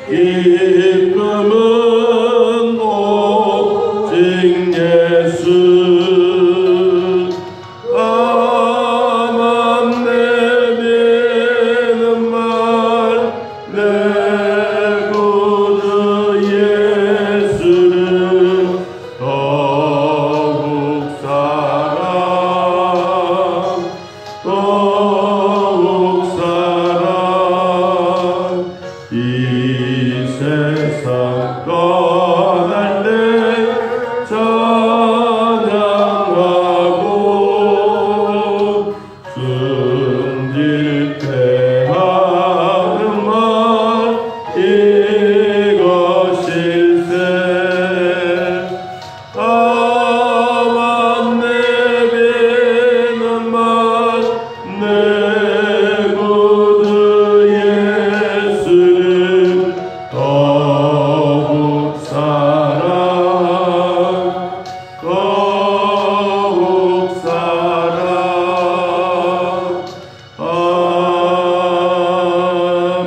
기쁨은 오직 예수. 다만 내미는 말 내 구주 예수를 더욱 사랑 이 세상 떠날 때 찬양하고 승질 패하는 말 이것일세. 다만 내미는 말 내 구주 예수를 더욱 사랑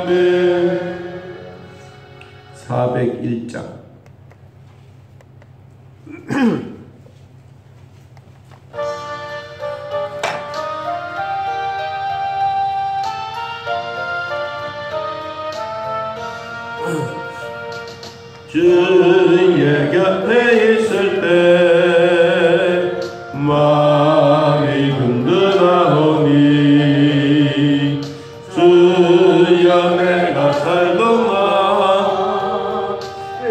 아멘. 401장 주의 곁에 있을 때 마음이 든든하오니 주여 내가 살동안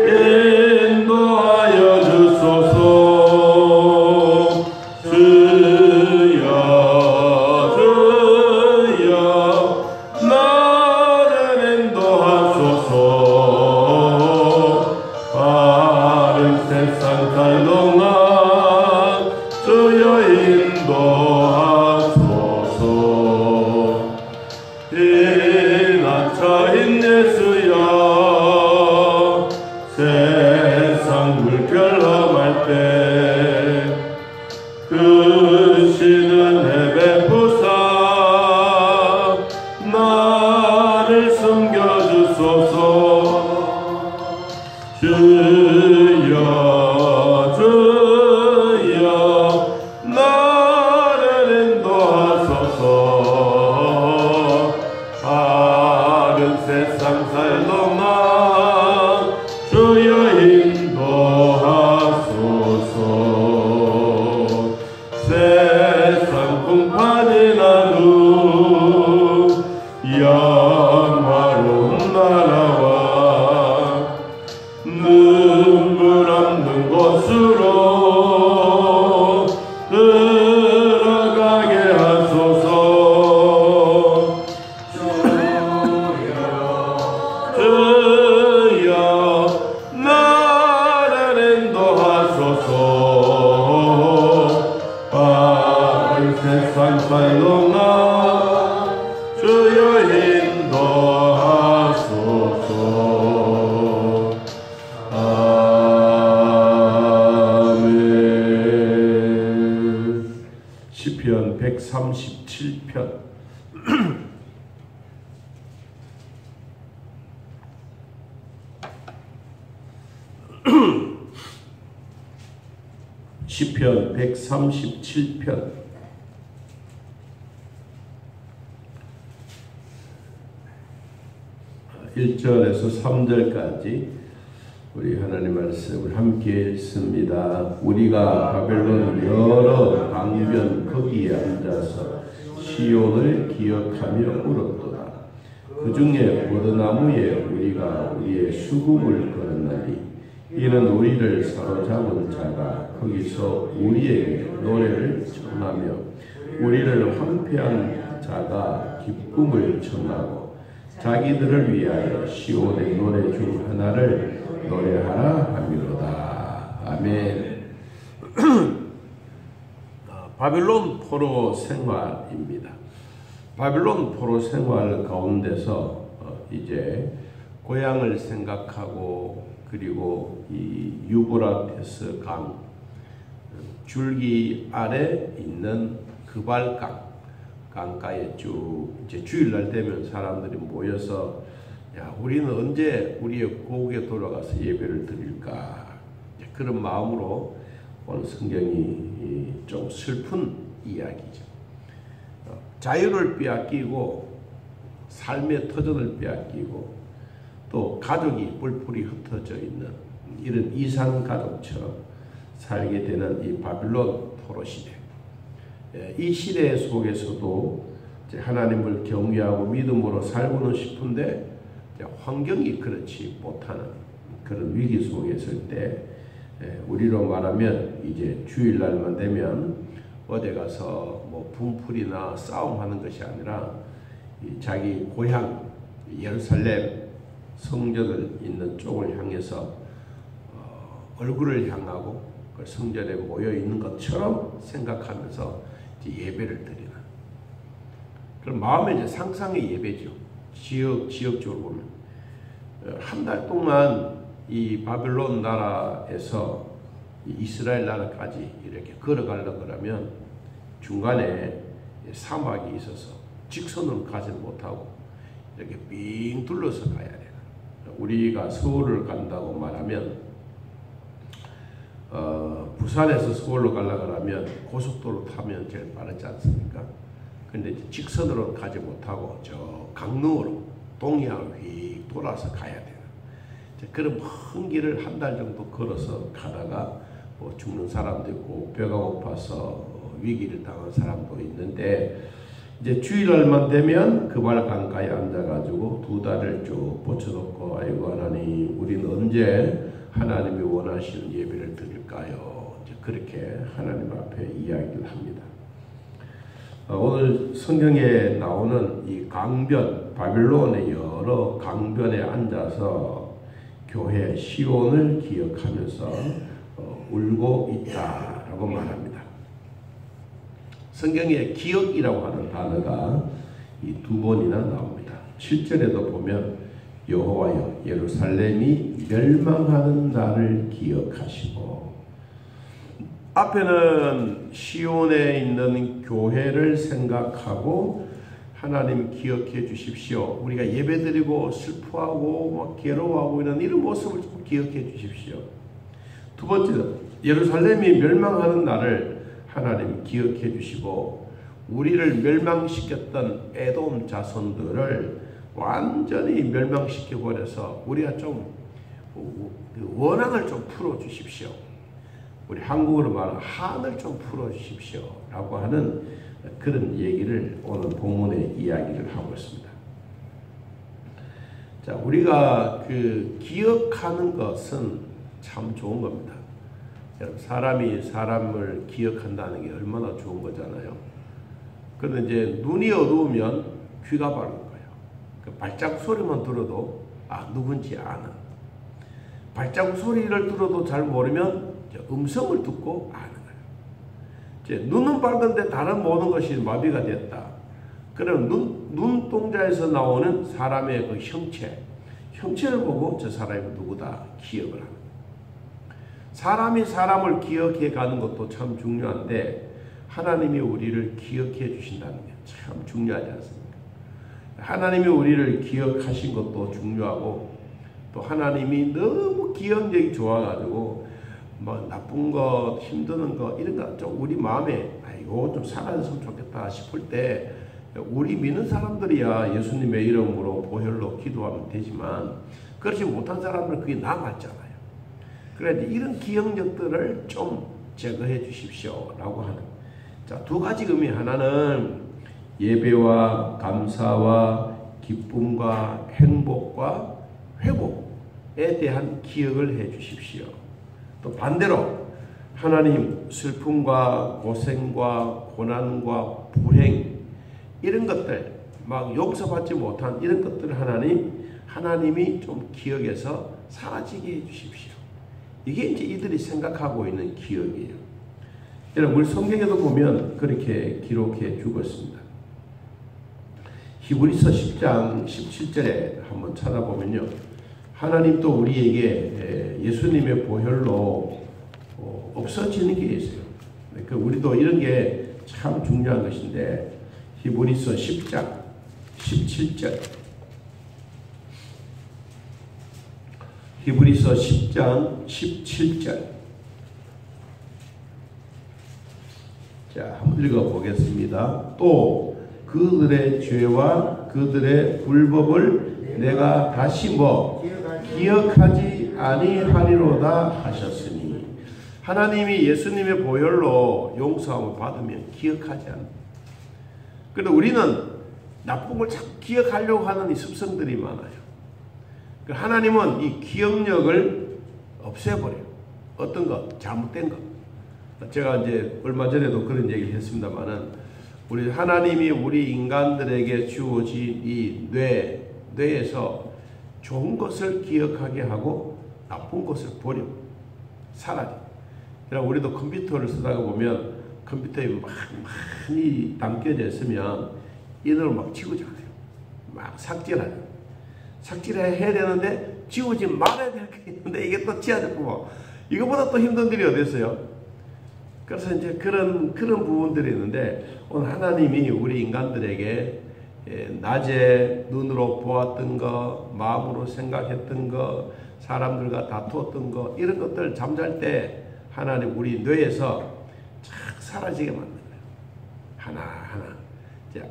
인도하여 주소서. 주여 나를 인도하소서. 바른 세상 살 동안 주여 인도하소서. 피난처인 예수여 세상 물결함할 때 그 신은 베푸사 나를 숨겨주소서. 주여 나를 인도하소서. 바른 세상 살 동안 주여 인도하소서. 세상 풍파진 하루 영화로운 나라와 눈물 없는 곳으로 들어가게 하소서. 주여 나를 인도하소서. 바른 세상 살 동안 주여 인도하소서. 시편 137편 시편 137편 1절에서 3절까지 우리 하나님 말씀을 함께 읽습니다. 우리가 바벨론 여러 방변 거기에 앉아서 시온을 기억하며 울었도다. 그 중에 포도나무에 우리가 우리의 수금을 걸었나니 이는 우리를 사로잡은 자가 거기서 우리에게 노래를 전하며 우리를 황폐한 자가 기쁨을 청하고 자기들을 위하여 시온의 노래 중 하나를 노래하라 하미로다. 아멘. 바벨론 포로 생활입니다. 바벨론 포로 생활 가운데서 이제 고향을 생각하고 그리고 이 유브라테스 강 줄기 아래 있는 그발강 강가에 쭉 이제 주일날 되면 사람들이 모여서 야, 우리는 언제 우리의 고국에 돌아가서 예배를 드릴까? 그런 마음으로 오늘 성경이 좀 슬픈 이야기죠. 자유를 빼앗기고 삶의 터전을 빼앗기고 또 가족이 뿔뿔이 흩어져 있는 이런 이산 가족처럼 살게 되는 이 바빌론 포로 시대. 이 시대 속에서도 하나님을 경외하고 믿음으로 살고는 싶은데 환경이 그렇지 못하는 그런 위기 속에 있을 때 우리로 말하면 이제 주일날만 되면 어디 가서 뭐 분풀이나 싸움하는 것이 아니라 자기 고향 예루살렘 성전을 있는 쪽을 향해서 얼굴을 향하고 그 성전에 모여 있는 것처럼 생각하면서 이제 예배를 드리는 그런 마음의 이제 상상의 예배죠. 지역적으로 보면 한 달 동안 이 바빌론 나라에서 이스라엘 나라까지 이렇게 걸어가려고 하면 중간에 사막이 있어서 직선으로 가지 못하고 이렇게 빙 둘러서 가야 돼요. 우리가 서울을 간다고 말하면 부산에서 서울로 가려고 하면 고속도로 타면 제일 빠르지 않습니까? 근데 직선으로 가지 못하고 저 강릉으로 동해안을 휙 돌아서 가야 돼요. 그런 먼 길을 한 달 정도 걸어서 가다가 뭐 죽는 사람도 있고 배가 고파서 위기를 당한 사람도 있는데 이제 주일날만 되면 그 말 강가에 앉아가지고 두 다리를 쭉 뻗쳐놓고 아이고 하나님 우리는 언제 하나님이 원하시는 예배를 드릴까요? 이제 그렇게 하나님 앞에 이야기를 합니다. 오늘 성경에 나오는 이 강변 바빌론의 여러 강변에 앉아서 교회 시온을 기억하면서 울고 있다라고 말합니다. 성경에 기억이라고 하는 단어가 이 두 번이나 나옵니다. 7절에도 보면 여호와여 예루살렘이 멸망하는 날을 기억하시고 앞에는 시온에 있는 교회를 생각하고 하나님 기억해 주십시오. 우리가 예배드리고 슬퍼하고 막 괴로워하고 이런 모습을 좀 기억해 주십시오. 두 번째는 예루살렘이 멸망하는 날을 하나님 기억해 주시고 우리를 멸망시켰던 에돔 자손들을 완전히 멸망시켜 버려서 우리가 좀 원한을 좀 풀어 주십시오. 우리 한국어로 말하면 한을 좀 풀어 주십시오 라고 하는 그런 얘기를 오늘 본문에 이야기를 하고 있습니다. 자, 우리가 그 기억하는 것은 참 좋은 겁니다. 여러분, 사람이 사람을 기억한다는 게 얼마나 좋은 거잖아요. 그런데 이제 눈이 어두우면 귀가 바른 거예요. 그 발자국 소리만 들어도 누군지 아는. 발자국 소리를 들어도 잘 모르면 음성을 듣고 아는 거예요. 이제 눈은 밝은데 다른 모든 것이 마비가 됐다. 그럼 눈동자에서 나오는 사람의 그 형체를 보고 저 사람이 누구다 기억을 합니다. 사람이 사람을 기억해 가는 것도 참 중요한데 하나님이 우리를 기억해 주신다는 게 참 중요하지 않습니까? 하나님이 우리를 기억하신 것도 중요하고 또 하나님이 너무 기억력이 좋아가지고 뭐 나쁜 것, 힘드는 것 이런 거 좀 우리 마음에 아이고 좀 사라졌으면 좋겠다 싶을 때 우리 믿는 사람들이야 예수님의 이름으로 보혈로 기도하면 되지만 그렇지 못한 사람들은 그게 남았잖아요. 그래서 이런 기억력들을 좀 제거해 주십시오 라고 하는 자, 두 가지 의미 하나는 예배와 감사와 기쁨과 행복과 회복에 대한 기억을 해 주십시오. 또 반대로 하나님 슬픔과 고생과 고난과 불행 이런 것들 막 용서받지 못한 이런 것들을 하나님이 좀 기억해서 사라지게 해 주십시오. 이게 이제 이들이 생각하고 있는 기억이에요. 여러분 우리 성경에도 보면 그렇게 기록해 주고 있습니다. 히브리서 10장 17절에 한번 찾아보면요. 하나님 또 우리에게 예수님의 보혈로 없어지는 게 있어요. 우리도 이런 게 참 중요한 것인데 히브리서 10장 17절 히브리서 10장 17절. 자, 한번 읽어보겠습니다. 또 그들의 죄와 그들의 불법을 내가 다시 기억하지 아니하리로다 하셨으니, 하나님이 예수님의 보혈로 용서함을 받으면 기억하지 않는다. 그런데 우리는 나쁜 걸 자꾸 기억하려고 하는 이 습성들이 많아요. 하나님은 이 기억력을 없애버려요. 어떤 것, 잘못된 것. 제가 이제 얼마 전에도 그런 얘기를 했습니다만은, 우리 하나님이 우리 인간들에게 주어진 이 뇌에서 좋은 것을 기억하게 하고 나쁜 것을 버려 사라져. 그러니까 우리도 컴퓨터를 쓰다가 보면 컴퓨터에 많이 담겨져 있으면 이놈을 막 지우자 그래요. 막 삭제하죠. 삭제해야 되는데 지우지 말아야 될 게 있는데 이게 또 지워졌고, 이거보다 또 힘든 일이 어디 있어요? 그래서 이제 그런 부분들이 있는데, 오늘 하나님이 우리 인간들에게 낮에 눈으로 보았던 거, 마음으로 생각했던 거, 사람들과 다투었던 거, 이런 것들 잠잘 때 하나님 우리 뇌에서 착 사라지게 만든 거예요. 하나하나. 이제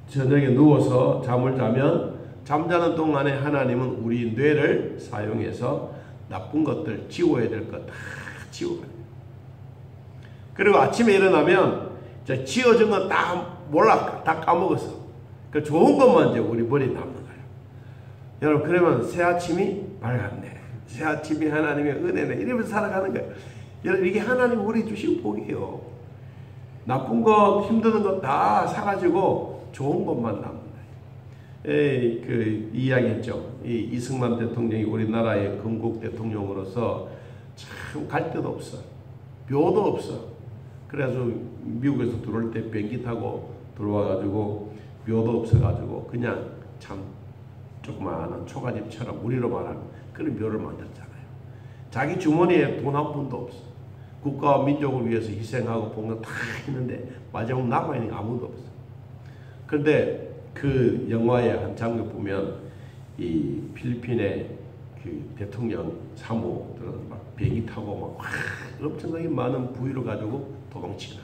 저녁에 누워서 잠을 자면 잠자는 동안에 하나님은 우리 뇌를 사용해서 나쁜 것들, 지워야 될 것 다 지워가요. 그리고 아침에 일어나면 지워진 건 다 몰라, 다 까먹었어. 그 좋은 것만 이제 우리 머리에 남는 거예요. 여러분, 그러면 새 아침이 밝았네, 새 아침이 하나님의 은혜네, 이러면서 살아가는 거예요. 여러분, 이게 하나님 우리 주신 복이에요. 나쁜 것, 힘드는 것 다 사라지고 좋은 것만 남는 거예요. 그 이야기했죠. 이승만 대통령이 우리나라의 건국 대통령으로서 참 갈 데도 없어, 묘도 없어. 그래서 미국에서 들어올 때 비행기 타고 들어와가지고 묘도 없어가지고 그냥 참 조그마한 초가집처럼 우리로 말하면 그런 묘를 만들었잖아요. 자기 주머니에 돈 한 푼도 없어. 국가와 민족을 위해서 희생하고 봉사 다 했는데 마지막 남아있는 게 아무도 없어. 그런데 그 영화의 한 장면 보면 이 필리핀의 그 대통령 사무들은 막 비행기 타고 막 엄청나게 많은 부유를 가지고 도망치는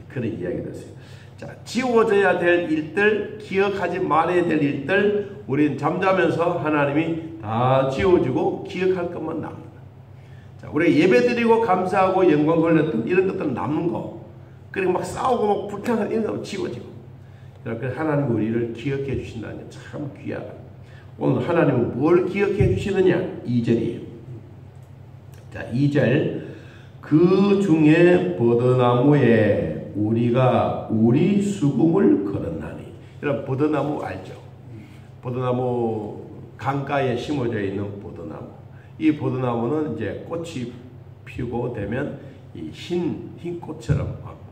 그런 이야기가 됐어요. 자, 지워져야 될 일들, 기억하지 말아야 될 일들, 우리는 잠자면서 하나님이 다 지워주고 기억할 것만 남는다. 자, 우리가 예배드리고 감사하고 영광 걸렸던 이런 것들은 남는 거, 그리고 막 싸우고 막 불평하는 이런 거 지워지고. 그래서 하나님이 우리를 기억해 주신다는 게 참 귀하다. 오늘 하나님은 뭘 기억해 주시느냐? 2절이에요. 자, 2절. 그 중에 버드나무에 우리가 우리 수금을 걸었나니. 여러분, 버드나무 알죠? 버드나무 강가에 심어져 있는 버드나무. 이 버드나무는 이제 꽃이 피고 되면 이 흰 꽃처럼 막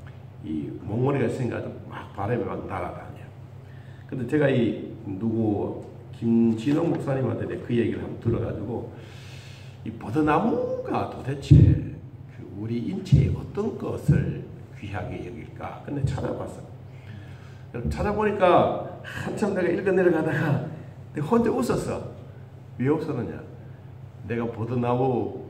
이 몽골이가 있으니까 막 바람에 막 날아다녀요. 근데 제가 김진홍 목사님한테 그 얘기를 한번 들어가지고, 이 버드나무가 도대체 우리 인체에 어떤 것을 귀하게 여길까? 근데 찾아봤어요. 찾아보니까 한참 내가 읽어 내려가다가 내가 혼자 웃었어. 왜 웃었느냐? 내가 버드나무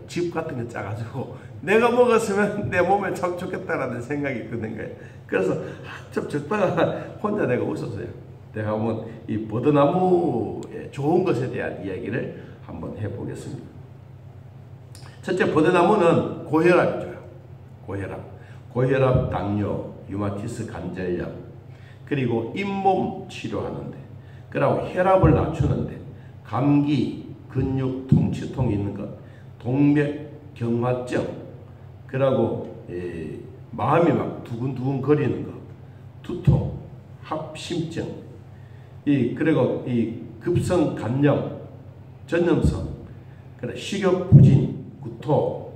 즙 같은 거 짜가지고 내가 먹었으면 내 몸에 참 좋겠다라는 생각이 드는 거예요. 그래서 한참 적다가 혼자 내가 웃었어요. 내가 한번 이 버드나무의 좋은 것에 대한 이야기를 한번 해보겠습니다. 첫째, 버드나무는 고혈압이 줘요. 고혈압, 당뇨, 류마티스 관절염, 그리고 잇몸 치료하는데, 그리고 혈압을 낮추는데, 감기, 근육, 통치통 있는 것, 동맥경화증, 그리고 마음이 막 두근두근 거리는 것, 두통, 합심증, 그리고 급성 간염, 전염성, 그리고 식욕 부진, 구토,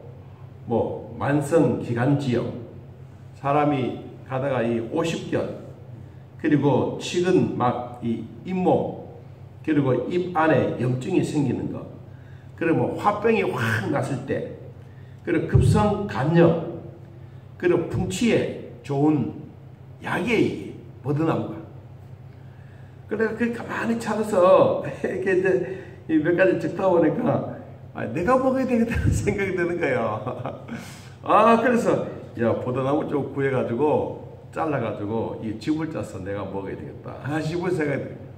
만성 기관지염, 사람이 가다가 이 오십견, 그리고 치근 막 잇몸, 그리고 입 안에 염증이 생기는 것, 그리고 화병이 확 났을 때, 그리고 급성 간염, 그리고 풍치에 좋은 약이 버드나무가. 그래서 그 가만히 찾아서 이렇게 이제 몇 가지 적다 보니까 내가 먹어야 되겠다는 생각이 드는 거예요. 그래서 야, 포도나무 좀 구해가지고 잘라가지고 이 즙을 짜서 내가 먹어야 되겠다. 싶은 생각이 들어요.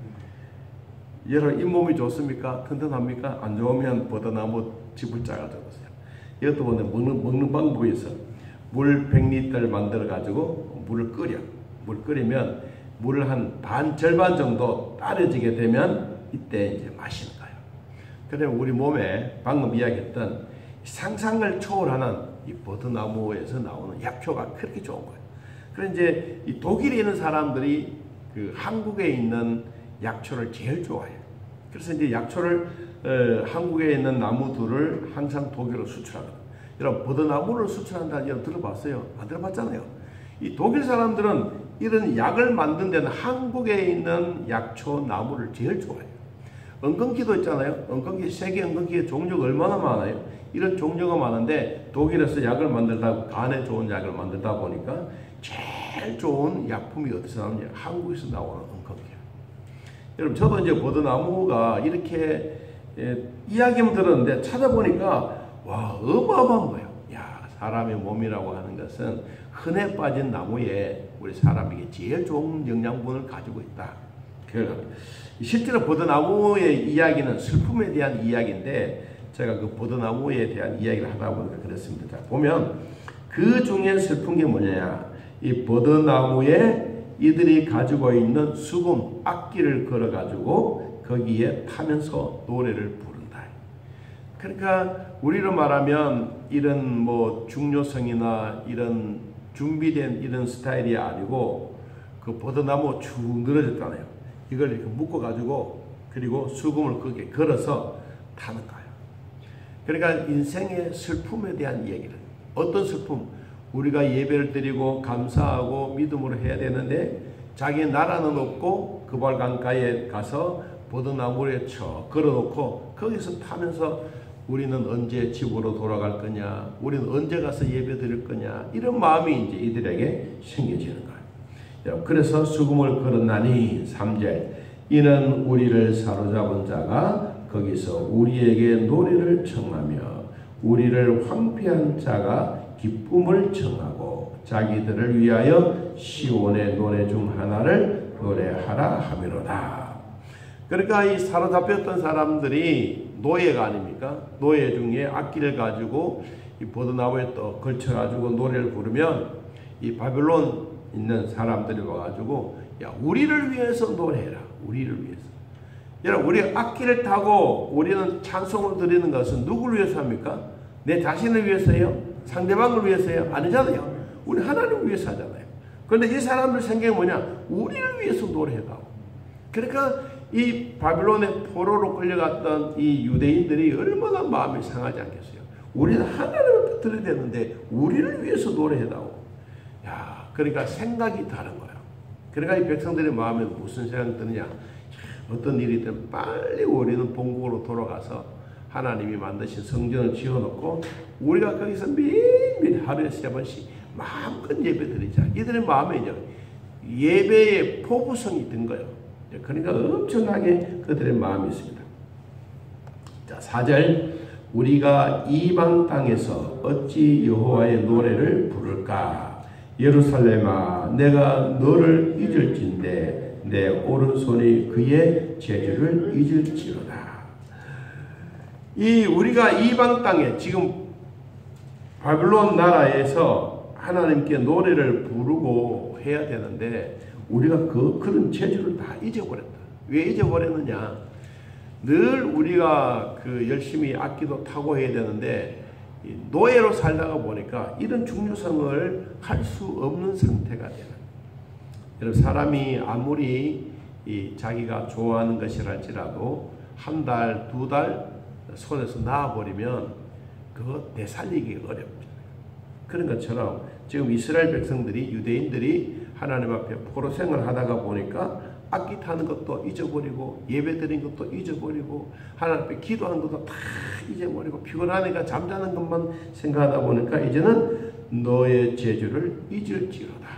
여러분, 잇몸이 좋습니까? 튼튼합니까? 안 좋으면 포도나무 즙을 짜가지고 이것도 먹는 방법이 있어. 물 100리터를 만들어가지고 물을 끓여. 물 끓이면 물을 한 절반 정도 따라지게 되면 이때 이제 마시는 거예요. 그러면 우리 몸에 방금 이야기했던 상상을 초월하는 이 버드나무에서 나오는 약효가 그렇게 좋은 거예요. 그래서 이제 이 독일에 있는 사람들이 그 한국에 있는 약초를 제일 좋아해요. 그래서 이제 약초를 한국에 있는 나무들을 항상 독일로 수출합니다. 여러분, 버드나무를 수출한다는 얘기 들어봤어요? 안 들어봤잖아요. 이 독일 사람들은 이런 약을 만든 데는 한국에 있는 약초 나무를 제일 좋아해요. 엉겅퀴도 있잖아요. 엉겅퀴, 세계 엉겅퀴의 종류가 얼마나 많아요. 이런 종류가 많은데 독일에서 약을 만들다, 간에 좋은 약을 만들다 보니까 제일 좋은 약품이 어디서 나오냐? 한국에서 나오는 엉겅퀴예요. 여러분, 저도 이제 버드나무가 이렇게 이야기만 들었는데 찾아보니까 와, 어마어마한 거예요. 야, 사람의 몸이라고 하는 것은 흔해 빠진 나무에 우리 사람에게 제일 좋은 영양분을 가지고 있다. 실제로 버드나무의 이야기는 슬픔에 대한 이야기인데 제가 그 버드나무에 대한 이야기를 하다 보니까 그렇습니다. 보면 그 중에 슬픈 게 뭐냐? 이 버드나무에 이들이 가지고 있는 수금, 악기를 걸어가지고 거기에 타면서 노래를 부른다. 그러니까 우리로 말하면 이런 뭐 중요성이나 이런 준비된 이런 스타일이 아니고 그 버드나무 쭉 늘어졌잖아요. 이걸 이렇게 묶어가지고 그리고 수금을 거기에 걸어서 타는 거예요. 그러니까 인생의 슬픔에 대한 얘기를, 어떤 슬픔? 우리가 예배를 드리고 감사하고 믿음으로 해야 되는데 자기 나라는 없고 그발 강가에 가서 버드나무에 걸어놓고 거기서 타면서 우리는 언제 집으로 돌아갈 거냐, 우리는 언제 가서 예배 드릴 거냐, 이런 마음이 이제 이들에게 생겨지는 거예요. 그래서 수금을 걸었나니 3절, 이는 우리를 사로잡은 자가 거기서 우리에게 노래를 청하며 우리를 황폐한 자가 기쁨을 청하고 자기들을 위하여 시온의 노래 중 하나를 노래하라 하미로다. 그러니까 이 사로잡혔던 사람들이 노예가 아닙니까? 노예 중에 악기를 가지고 이 버드나무에 또 걸쳐가지고 노래를 부르면 이 바벨론 있는 사람들이 와가지고 야, 우리를 위해서 노래해라. 우리를 위해서. 여러분, 우리 악기를 타고 우리는 찬송을 드리는 것은 누구를 위해서 합니까? 내 자신을 위해서요? 상대방을 위해서요? 아니잖아요. 우리 하나님을 위해서 하잖아요. 그런데 이 사람들 생각이 뭐냐? 우리를 위해서 노래해다오. 그러니까 이 바빌론의 포로로 끌려갔던 이 유대인들이 얼마나 마음이 상하지 않겠어요? 우리는 하나님을 들어야 되는데 우리를 위해서 노래해다오. 야, 그러니까 생각이 다른 거야. 그러니까 이 백성들의 마음에 무슨 생각이 드느냐? 어떤 일이든 빨리 우리는 본국으로 돌아가서 하나님이 만드신 성전을 지어놓고 우리가 거기서 매일매일 하루에 3번씩 마음껏 예배 드리자. 이들의 마음에 이제 예배의 포부성이 든 거예요. 그러니까 엄청나게 그들의 마음이 있습니다. 자, 4절, 우리가 이방 땅에서 어찌 여호와의 노래를 부를까? 예루살렘아, 내가 너를 잊을진대 내 오른손이 그의 재주를 잊을지로다. 이 우리가 이방 땅에 지금 바빌론 나라에서 하나님께 노래를 부르고 해야 되는데 우리가 그런 재주를 다 잊어버렸다. 왜 잊어버렸느냐? 늘 우리가 열심히 악기도 타고 해야 되는데 노예로 살다가 보니까 이런 중요성을 할 수 없는 상태가 되는. 여러분, 사람이 아무리 자기가 좋아하는 것이랄지라도 한 달, 2달 손에서 나와버리면 그거 되살리기 어렵죠. 그런 것처럼 지금 이스라엘 백성들이, 유대인들이 하나님 앞에 포로 생활을 하다가 보니까 악기 타는 것도 잊어버리고 예배 드린 것도 잊어버리고 하나님 앞에 기도하는 것도 다 잊어버리고 피곤하니까 잠자는 것만 생각하다 보니까 이제는 너의 재주를 잊을지로다.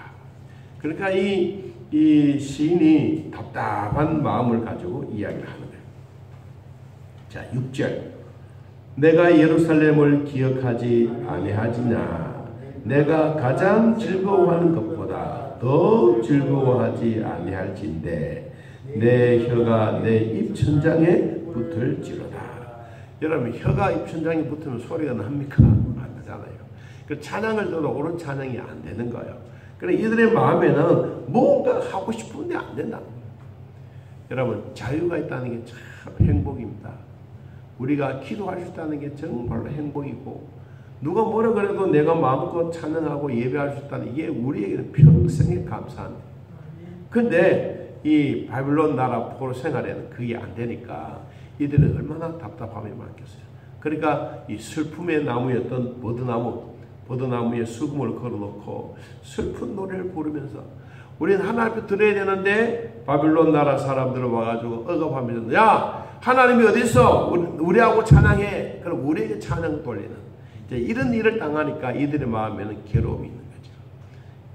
그러니까 이 이 시인이 답답한 마음을 가지고 이야기를 하는 거예요. 자, 6절. 내가 예루살렘을 기억하지 아니하지냐. 내가 가장 즐거워하는 것보다 더 즐거워하지 아니할진대 내 혀가 내 입천장에 붙을지로다. 여러분, 혀가 입천장에 붙으면 소리가 납니까? 안 나잖아요. 그 찬양을 들어도 옳은 찬양이 안 되는 거예요. 그래, 이들의 마음에는 뭔가 하고 싶은데 안 된다. 여러분, 자유가 있다는 게 참 행복입니다. 우리가 기도할 수 있다는 게 정말로 행복이고, 누가 뭐라 그래도 내가 마음껏 찬양하고 예배할 수 있다는 이게 우리에게는 평생의 감사합니다. 근데 이 바빌론 나라 포로 생활에는 그게 안 되니까 이들은 얼마나 답답함이 많겠어요. 그러니까 이 슬픔의 나무였던 버드나무에 수금을 걸어놓고 슬픈 노래를 부르면서 우리는 하나님 앞에 드려야 되는데 바빌론 나라 사람들을 와가지고 억압하면서 야, 하나님이 어디 있어? 우리하고 찬양해. 그럼 우리에게 찬양 돌리는 이제 이런 일을 당하니까 이들의 마음에는 괴로움이 있는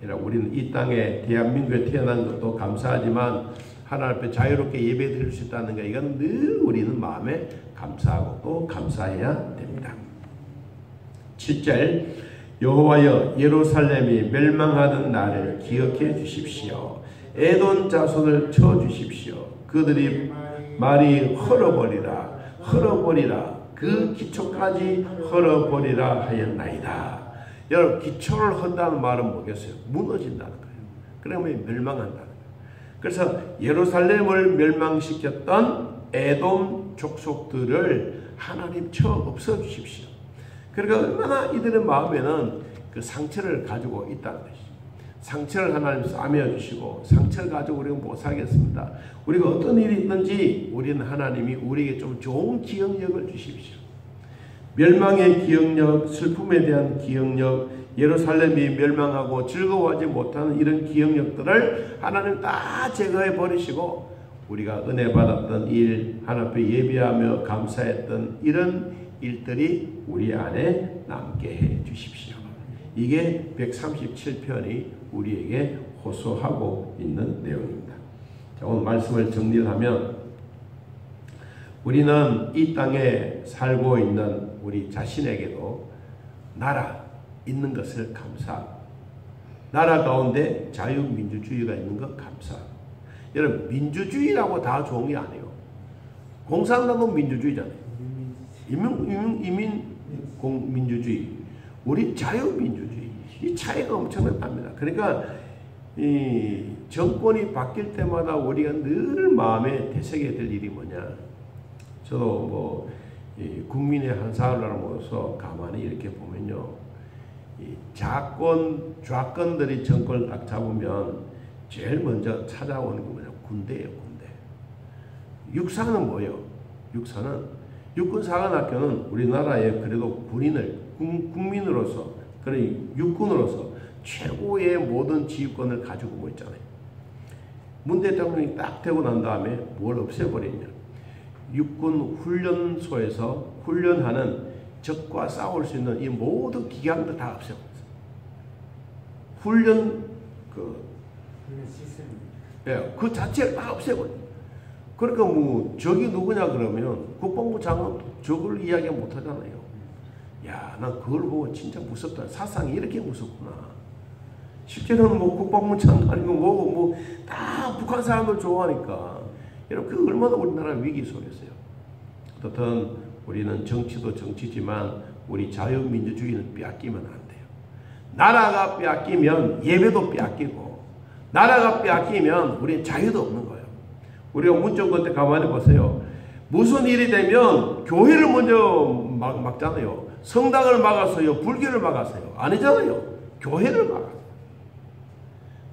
거죠. 우리는 이 땅에 대한민국에 태어난 것도 감사하지만 하나님 앞에 자유롭게 예배 드릴 수 있다는 거, 이건 늘 우리는 마음에 감사하고 또 감사해야 됩니다. 7절. 여호와여, 예루살렘이 멸망하던 날을 기억해 주십시오. 에돔 자손을 쳐 주십시오. 그들이 말이 헐어버리라 그 기초까지 헐어버리라 하였나이다. 여러분, 기초를 헌다는 말은 뭐겠어요? 무너진다는 거예요. 그러면 멸망한다는 거예요. 그래서 예루살렘을 멸망시켰던 에돔 족속들을 하나님 쳐 없애주십시오. 그러니까 얼마나 이들의 마음에는 그 상처를 가지고 있다는 것이죠. 상처를 하나님 싸매어 주시고, 상처를 가지고 우리가 못 살겠습니다. 우리가 어떤 일이 있는지 우리는 하나님이 우리에게 좀 좋은 기억력을 주십시오. 멸망의 기억력, 슬픔에 대한 기억력, 예루살렘이 멸망하고 즐거워하지 못하는 이런 기억력들을 하나님 다 제거해 버리시고, 우리가 은혜 받았던 일, 하나님 앞에 예배하며 감사했던 이런 일들이 우리 안에 남게 해 주십시오. 이게 137편이 우리에게 호소하고 있는 내용입니다. 자, 오늘 말씀을 정리하면 우리는 이 땅에 살고 있는 우리 자신에게도 나라 있는 것을 감사하고, 나라 가운데 자유민주주의가 있는 것 감사하고. 여러분, 민주주의라고 다 좋은 게 아니에요. 공산당은 민주주의잖아요. 민주주의, 우리 자유민주주의, 이 차이가 엄청납니다. 그러니까 이 정권이 바뀔 때마다 우리가 늘 마음에 되새겨야 될 일이 뭐냐. 저도 뭐 국민의 한 사람으로서 가만히 이렇게 보면요, 이 좌권들이 정권을 딱 잡으면 제일 먼저 찾아오는 게 뭐냐, 군대예요, 군대. 육사는 뭐예요? 육군사관학교는 우리나라의 그래도 국민으로서, 그래 육군으로서 최고의 모든 지휘권을 가지고 있잖아요. 문 대통령이 딱 되고 난 다음에 뭘 없애버리냐. 육군 훈련소에서 훈련하는 적과 싸울 수 있는 이 모든 기관도 다 없애버렸어요. 그 자체를 다 없애버려요. 그러니까 뭐 적이 누구냐 그러면 국방부 장관 적을 이야기 못 하잖아요. 야, 난 그걸 보고 진짜 무섭다. 사상이 이렇게 무섭구나. 실제로는 뭐 국방부 장관이고 뭐고 다 북한 사람들 좋아하니까. 여러분, 그 얼마나 우리나라 위기 속에서요. 어떻든 우리는 정치도 정치지만 우리 자유민주주의는 빼앗기면 안 돼요. 나라가 빼앗기면 예배도 빼앗기고, 나라가 빼앗기면 우리는 자유도 없는 거예요. 우리가 문정권 때 가만히 보세요. 무슨 일이 되면 교회를 먼저 막잖아요. 성당을 막았어요. 불교를 막았어요. 아니잖아요. 교회를 막았어요.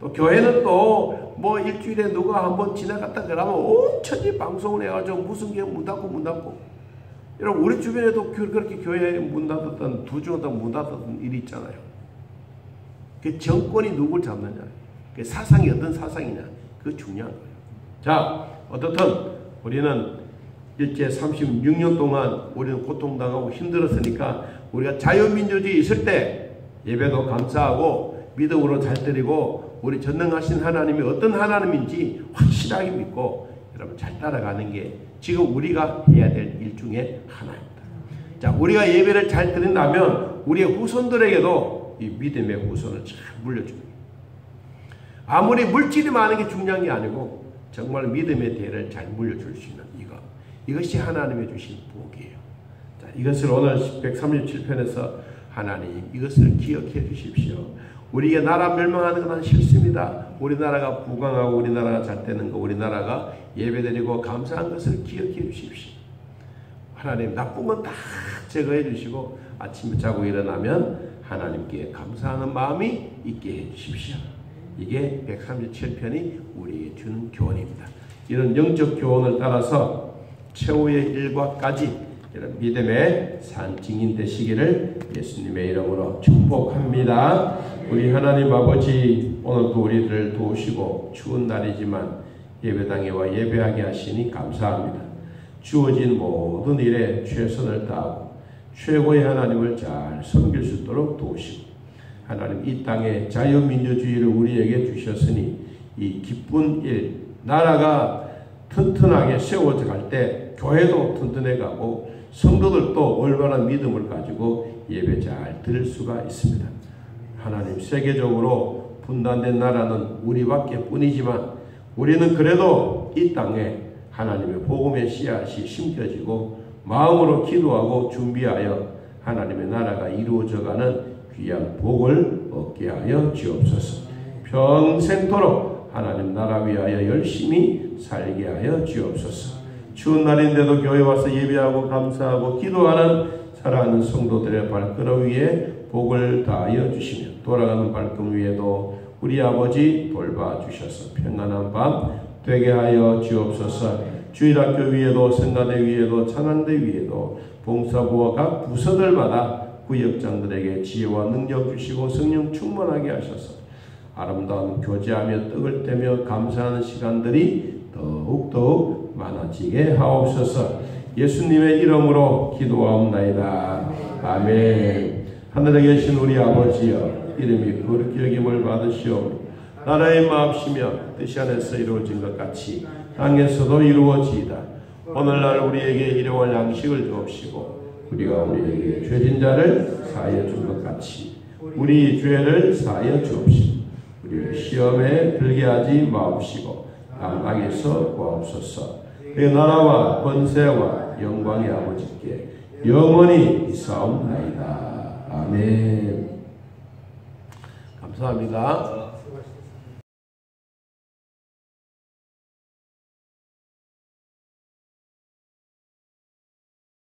또 교회는 또 뭐 일주일에 누가 한번 지나갔다 그러면 온 천지 방송을 해가지고 무슨 교회 문 닫고. 여러분, 우리 주변에도 그렇게 교회 문 닫았던, 두 주간 문 닫았던 일이 있잖아요. 그 정권이 누굴 잡느냐, 그 사상이 어떤 사상이냐, 그게 중요한 거예요. 자, 어떻든 우리는 일제 36년 동안 우리는 고통당하고 힘들었으니까 우리가 자유민주주의 있을 때 예배도 감사하고 믿음으로 잘 드리고 우리 전능하신 하나님이 어떤 하나님인지 확실하게 믿고 여러분 잘 따라가는 게 지금 우리가 해야 될 일 중에 하나입니다. 자, 우리가 예배를 잘 드린다면 우리의 후손들에게도 이 믿음의 후손을 잘 물려줍니다. 아무리 물질이 많은 게 중요한 게 아니고 정말 믿음의 대를 잘 물려줄 수 있는 이것이 하나님의 주신 복이에요. 자, 이것을 오늘 137편에서 하나님 이것을 기억해 주십시오. 우리가 나라 멸망하는 건 싫습니다. 우리나라가 부강하고 우리나라가 잘 되는 거, 우리나라가 예배드리고 감사한 것을 기억해 주십시오. 하나님 나쁜 건 다 제거해 주시고 아침에 자고 일어나면 하나님께 감사하는 마음이 있게 해 주십시오. 이게 137편이 우리에게 주는 교훈입니다. 이런 영적 교훈을 따라서 최후의 일과까지 이런 믿음의 산 증인 되시기를 예수님의 이름으로 축복합니다. 우리 하나님 아버지, 오늘도 우리들을 도우시고 추운 날이지만 예배당에 와 예배하게 하시니 감사합니다. 주어진 모든 일에 최선을 다하고 최고의 하나님을 잘 섬길 수 있도록 도우시고, 하나님 이 땅에 자유민주주의를 우리에게 주셨으니 이 기쁜 일, 나라가 튼튼하게 세워져 갈 때 교회도 튼튼해 가고 성도들도 올바른 믿음을 가지고 예배 잘 드릴 수가 있습니다. 하나님 세계적으로 분단된 나라는 우리밖에 뿐이지만 우리는 그래도 이 땅에 하나님의 복음의 씨앗이 심겨지고 마음으로 기도하고 준비하여 하나님의 나라가 이루어져가는 귀한 복을 얻게 하여 주옵소서. 평생토록 하나님 나라 위하여 열심히 살게 하여 주옵소서. 추운 날인데도 교회 와서 예배하고 감사하고 기도하는 사랑하는 성도들의 발걸음 위에 복을 다하여 주시며 돌아가는 발걸음 위에도 우리 아버지 돌봐주셔서 평안한 밤 되게 하여 주옵소서. 주일학교 위에도 성가대 위에도 찬양대 위에도 봉사부와 각 부서들마다 구역장들에게 지혜와 능력 주시고 성령 충만하게 하셔서 아름다운 교제하며 떡을 떼며 감사하는 시간들이 더욱더욱 많아지게 하옵소서. 예수님의 이름으로 기도하옵나이다. 아멘. 하늘에 계신 우리 아버지여, 이름이 거룩히 여김을 받으시오. 나라의 마음이며 뜻이 안에서 이루어진 것 같이 땅에서도 이루어지이다. 오늘날 우리에게 일용할 양식을 주옵시고 우리가 우리에게 죄진 자를 사하여 준 것 같이 우리 죄를 사하여 주옵시고 우리를 시험에 들게 하지 마옵시고 악에서 구하옵소서. 그 나라와 권세와 영광의 아버지께 영원히 있사옵나이다. 아멘. 감사합니다.